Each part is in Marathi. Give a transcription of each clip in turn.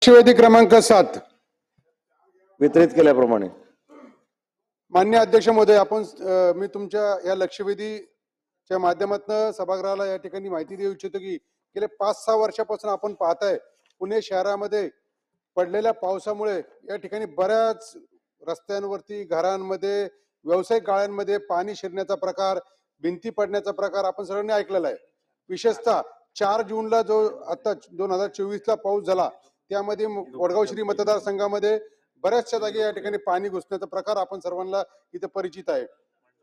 लक्षवेधी क्रमांक 7 वितरित केल्याप्रमाणे मान्य अध्यक्ष महोदय, आपण मी तुमच्या या लक्षवेधीच्या माध्यमातून सभागृहाला या ठिकाणी माहिती देऊ इच्छितो की गेले 5-6 वर्षापासून आपण पाहताय पुणे शहरामध्ये पडलेल्या पावसामुळे या ठिकाणी बऱ्याच रस्त्यांवरती, घरांमध्ये, व्यावसायिक गाळ्यांमध्ये पाणी शिरण्याचा प्रकार, भिंती पडण्याचा प्रकार आपण सर्वांनी ऐकलेला आहे। विशेषतः 4 जूनला जो आता 2024 ला पाऊस झाला त्यामध्ये वडगाव श्री मतदारसंघामध्ये बऱ्याचशा जागी या ठिकाणी पाणी घुसण्याचा प्रकार आपण सर्वांना इथे परिचित आहे।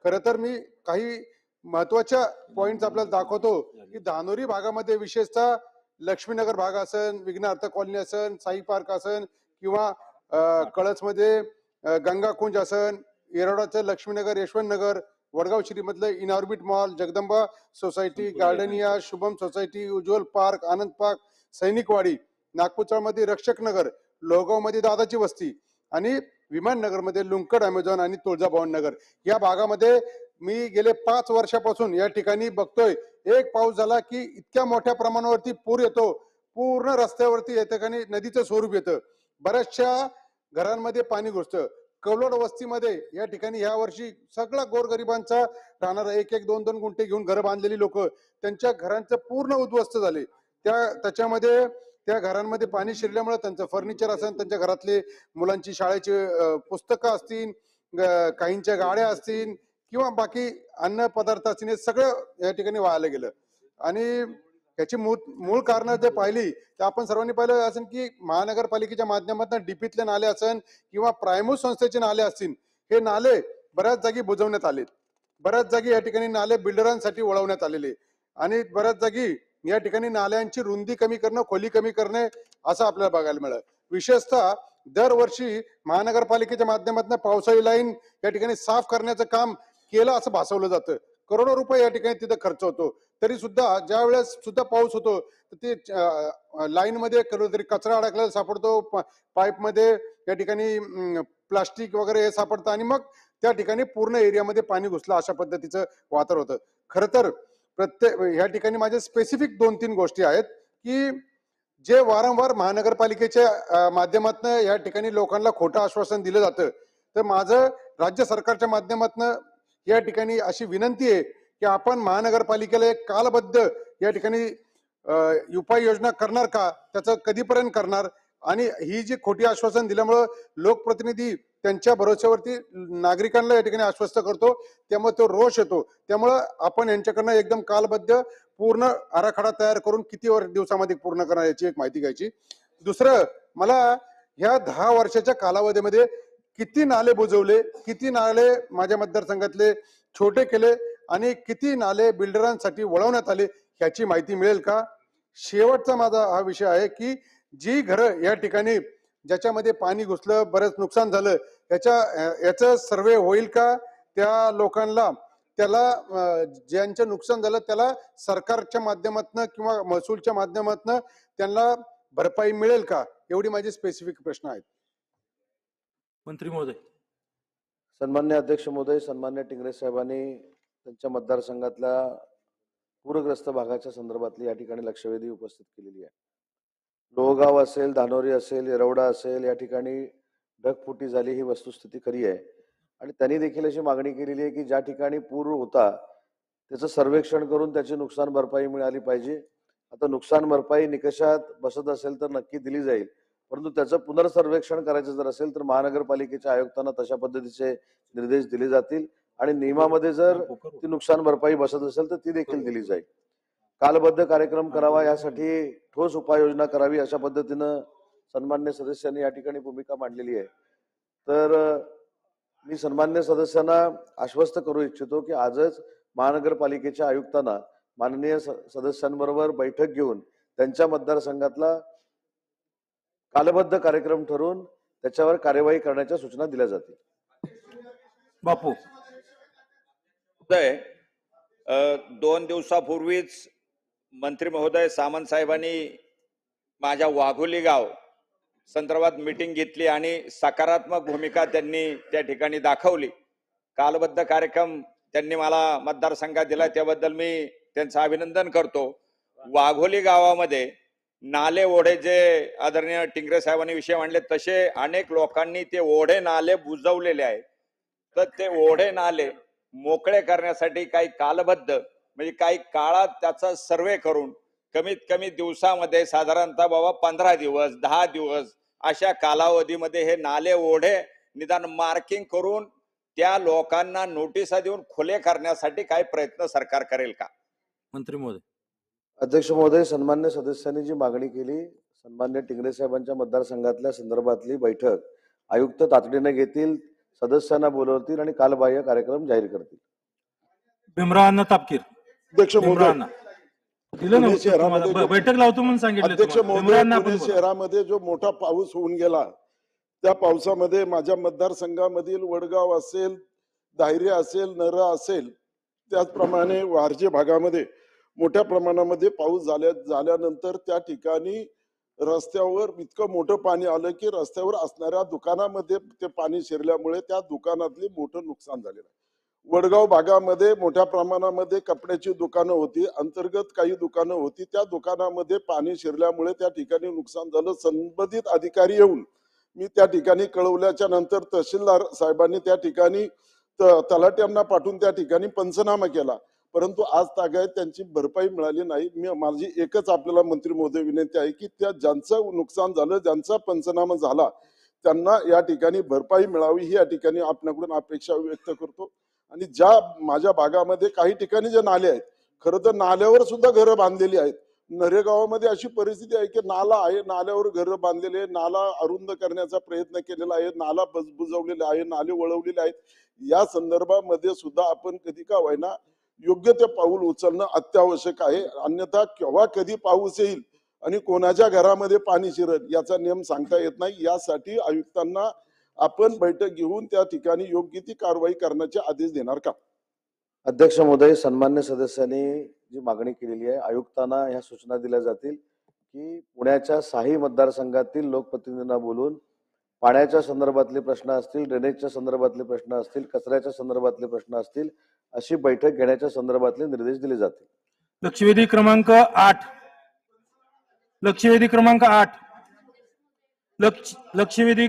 खरं तर मी काही महत्वाच्या पॉइंट्स आपल्याला दाखवतो की धानोरी भागामध्ये विशेषतः लक्ष्मीनगर भाग असेल, विघ्नार्थ कॉलनी असेल, साई पार्क असेल किंवा कळसमध्ये गंगाकुंज असेल, येरवड्याचं लक्ष्मीनगर, यशवंत नगर, वडगाव श्री मधलं Inorbit mall, Jagdamba society, Gardenia, Shubham society, Ujjwal park, Anand park, Sainikwadi, Nagpur मध्ये रक्षक नगर, लोहगाव मध्ये दादाची वस्ती आणि विमान नगर मध्ये लुंकड अमेझॉन आणि तुळजाभवानी नगर या भागामध्ये मी गेले 5 वर्षापासून या ठिकाणी बघतोय। एक पाऊस झाला की इतक्या मोठ्या प्रमाणावरती पूर येतो, पूर्ण रस्त्यावरती या ठिकाणी नदीचं स्वरूप येतं, बऱ्याचशा घरांमध्ये पाणी घुसतं। कवलोड वस्तीमध्ये या ठिकाणी या वर्षी सगळा गोरगरिबांचा राहणारा 1-1, 2-2 गुंठे घेऊन घर बांधलेली लोक त्यांच्या घरांचं पूर्ण उद्ध्वस्त झाले। त्याच्यामध्ये त्या घरांमध्ये पाणी शिरल्यामुळे त्यांचं फर्निचर असेल, त्यांच्या घरातले मुलांची शाळेची पुस्तकं असतील, काहींच्या गाड्या असतील किंवा बाकी अन्न पदार्थ असतील, हे सगळं या ठिकाणी वाहायला गेलं। आणि याची मूळ कारण जर पाहिली तर आपण सर्वांनी पाहिलं असेल की महानगरपालिकेच्या माध्यमातून डीपीतले नाले असेल किंवा प्रायमो संस्थेचे नाले असतील, हे नाले बऱ्याच जागी बुजवण्यात आले, बऱ्याच जागी या ठिकाणी नाले बिल्डरांसाठी वळवण्यात आलेले आणि बऱ्याच जागी या ठिकाणी नाल्यांची रुंदी कमी करणं, खोली कमी करणे असं आपल्याला बघायला मिळालं। विशेषतः दरवर्षी महानगरपालिकेच्या माध्यमातून पावसाळी लाईन या ठिकाणी साफ करण्याचं काम केलं असं भासवलं जातं, करोडो रुपये या ठिकाणी तिथे खर्च होतो। तरी सुद्धा ज्या वेळेस सुद्धा पाऊस होतो तर ते लाईन मध्ये कधीतरी कचरा अडकलेला सापडतो, पाईप मध्ये या ठिकाणी प्लास्टिक वगैरे हे सापडतं आणि मग त्या ठिकाणी पूर्ण एरियामध्ये पाणी घुसलं अशा पद्धतीचं वातावरण होतं। खरं तर प्रत्येक या ठिकाणी माझे स्पेसिफिक 2-3 गोष्टी आहेत की जे वारंवार महानगरपालिकेच्या माध्यमातून या ठिकाणी लोकांना खोटं आश्वासन दिलं जातं, तर माझं राज्य सरकारच्या माध्यमातून या ठिकाणी अशी विनंती आहे की आपण महानगरपालिकेला एक कालबद्ध या ठिकाणी उपाययोजना करणार का, त्याचं कधीपर्यंत करणार, आणि ही जी खोटी आश्वासन दिल्यामुळे लोकप्रतिनिधी त्यांच्या भरोश्यावरती नागरिकांना या ठिकाणी आश्वस्त करतो, त्यामुळे तो रोष येतो। त्यामुळे आपण यांच्याकडनं एकदम कालबद्ध पूर्ण आराखडा तयार करून किती दिवसामध्ये पूर्ण करणार याची एक माहिती घ्यायची। दुसरं, मला ह्या 10 वर्षाच्या कालावधीमध्ये किती नाले बुजवले, किती नाले माझ्या मतदारसंघातले छोटे केले आणि किती नाले बिल्डरांसाठी वळवण्यात आले ह्याची माहिती मिळेल का? शेवटचा माझा हा विषय आहे की जी घरं या ठिकाणी ज्याच्यामध्ये पाणी घुसलं, बरंच नुकसान झालं, याचं सर्वे होईल का? त्या लोकांना, त्याला ज्यांचं नुकसान झालं त्याला सरकारच्या माध्यमातून किंवा महसूलच्या माध्यमातून त्यांना भरपाई मिळेल का? एवढी माझी स्पेसिफिक प्रश्न आहेत। मंत्री महोदय। सन्मान्य अध्यक्ष महोदय, सन्मान्य टिंगरे साहेबांनी त्यांच्या मतदारसंघातल्या पूरग्रस्त भागाच्या संदर्भातली या ठिकाणी लक्षवेधी उपस्थित केलेली आहे। लोहगाव असेल, धानोरी असेल, येरवडा असेल, या ठिकाणी ढगफुटी झाली ही वस्तुस्थिती खरी आहे आणि त्यांनी देखील अशी मागणी केलेली आहे की ज्या ठिकाणी पूर होता त्याचं सर्वेक्षण करून त्याची नुकसान भरपाई मिळाली पाहिजे। आता नुकसान भरपाई निकषात बसत असेल तर नक्की दिली जाईल, परंतु त्याचं पुनर्सर्वेक्षण करायचं जर असेल तर महानगरपालिकेच्या आयुक्तांना तशा पद्धतीचे निर्देश दिले जातील आणि नियमामध्ये जर ती नुकसान भरपाई बसत असेल तर ती देखील दिली जाईल। कालबद्ध कार्यक्रम करावा, यासाठी ठोस उपाययोजना करावी अशा पद्धतीनं सन्मान्य सदस्यांनी या ठिकाणी भूमिका मांडलेली आहे। तर मी सन्मान्य सदस्यांना आश्वस्त करू इच्छितो की आजच महानगरपालिकेच्या आयुक्तांना माननीय सदस्यांबरोबर बैठक घेऊन त्यांच्या मतदारसंघातला कालबद्ध कार्यक्रम ठरवून त्याच्यावर कार्यवाही करण्याच्या सूचना दिल्या जातील। बापू। 2 दिवसापूर्वीच मंत्री महोदय सामंत साहेबांनी माझ्या वाघोली गाव संदर्भात मीटिंग घेतली आणि सकारात्मक भूमिका त्यांनी त्या ठिकाणी दाखवली। कालबद्ध कार्यक्रम त्यांनी मला मतदारसंघात दिला, त्याबद्दल मी त्यांचं अभिनंदन करतो। वाघोली गावामध्ये नाले ओढे जे आदरणीय टिंगरे साहेबांनी विषय मांडले तसे अनेक लोकांनी ते ओढे नाले बुजवलेले आहेत. तर ते ओढे नाले मोकळे करण्यासाठी काही कालबद्ध म्हणजे काही काळात त्याचा सर्वे करून कमीत कमी दिवसामध्ये साधारणतः बाबा 15 दिवस 10 दिवस अशा कालावधीमध्ये हे नाले ओढे निदान मार्किंग करून त्या लोकांना नोटिसा देऊन खुले करण्यासाठी काय प्रयत्न सरकार करेल का? मंत्री महोदय. अध्यक्ष महोदय, सन्मान्य सदस्यांनी जी मागणी केली, सन्मान्य टिंगरे साहेबांच्या मतदारसंघातल्या संदर्भातली बैठक आयुक्त तातडीने घेतील, सदस्यांना बोलवतील आणि कालबाह्य कार्यक्रम जाहीर करतील. भीमराव अण्णा तापकीर. अध्यक्ष भीमराव महोदय, अण्णा. दिलं ना पुणे उत्तर तुम्हाला. शहरामध्ये जो- बैठक लावतो म्हणून सांगितलं अध्यक्ष तुम्हाला. भीमराव महोदय, अण्णा पुणे आपण बोला. शहरामध्ये जो मोठा पाऊस होऊन गेला, त्या पावसामध्ये माझ्या मतदारसंघामधील वडगाव असेल, दायरे असेल, नरा असेल, त्याचप्रमाणे वारजे भागामध्ये मोठ्या प्रमाणामध्ये पाऊस झाल्यानंतर त्या ठिकाणी रस्त्यावर इतकं मोठं पाणी आलं की रस्त्यावर असणाऱ्या दुकानामध्ये ते पाणी शिरल्यामुळे त्या दुकानातली मोठं नुकसान झालेलं आहे. वडगाव भागामध्ये मोठ्या प्रमाणामध्ये कपड्याची दुकानं होती, अंतर्गत काही दुकानं होती, त्या दुकानामध्ये पाणी शिरल्यामुळे त्या ठिकाणी नुकसान झालं. संबंधित अधिकारी येऊन मी त्या ठिकाणी कळवल्याच्या नंतर तहसीलदार साहेबांनी त्या ठिकाणी तलाट्यांना पाठवून त्या ठिकाणी पंचनामा केला, परंतु आज तागायत त्यांची भरपाई मिळाली नाही. माझी एकच आपल्याला मंत्री महोदय विनंती आहे की त्या ज्यांचं नुकसान झालं, ज्यांचा पंचनामा झाला, त्यांना या ठिकाणी भरपाई मिळावी ही या ठिकाणी आपल्याकडून अपेक्षा व्यक्त करतो. आणि ज्या माझ्या भागामध्ये काही ठिकाणी जे नाले आहेत, खरं तर नाल्यावर सुद्धा घरं बांधलेली आहेत. नरेगावामध्ये अशी परिस्थिती आहे की नाला आहे, नाल्यावर घरं बांधलेले आहे, नाला अरुंद करण्याचा प्रयत्न केलेला आहे, नाला बुजवलेला आहे, नाले वळवलेले आहेत. या संदर्भामध्ये सुद्धा आपण कधी का होईना योग्य ते पाऊल उचलणं अत्यावश्यक आहे. अन्यथा केव्हा कधी पाऊस येईल आणि कोणाच्या घरामध्ये पाणी शिरेल याचा नियम सांगता येत नाही. यासाठी आयुक्तांना आपण बैठक घेऊन त्या ठिकाणी योग्य ती कारवाई करण्याचे आदेश देणार का? अध्यक्ष महोदय, सन्मान्य सदस्यांनी जी मागणी केलेली आहे, आयुक्तांना ह्या सूचना दिल्या जातील की पुण्याच्या 6 मतदारसंघातील लोकप्रतिनिधींना बोलून पाण्याच्या संदर्भातले प्रश्न असतील, ड्रेनेजच्या संदर्भातले प्रश्न असतील, कचऱ्याच्या संदर्भातले प्रश्न असतील, अशी बैठक घेण्याच्या संदर्भातले निर्देश दिले जातील. लक्षवेधी क्रमांक 8. लक्षवेधी क्रमांक 8. लक्षवेधी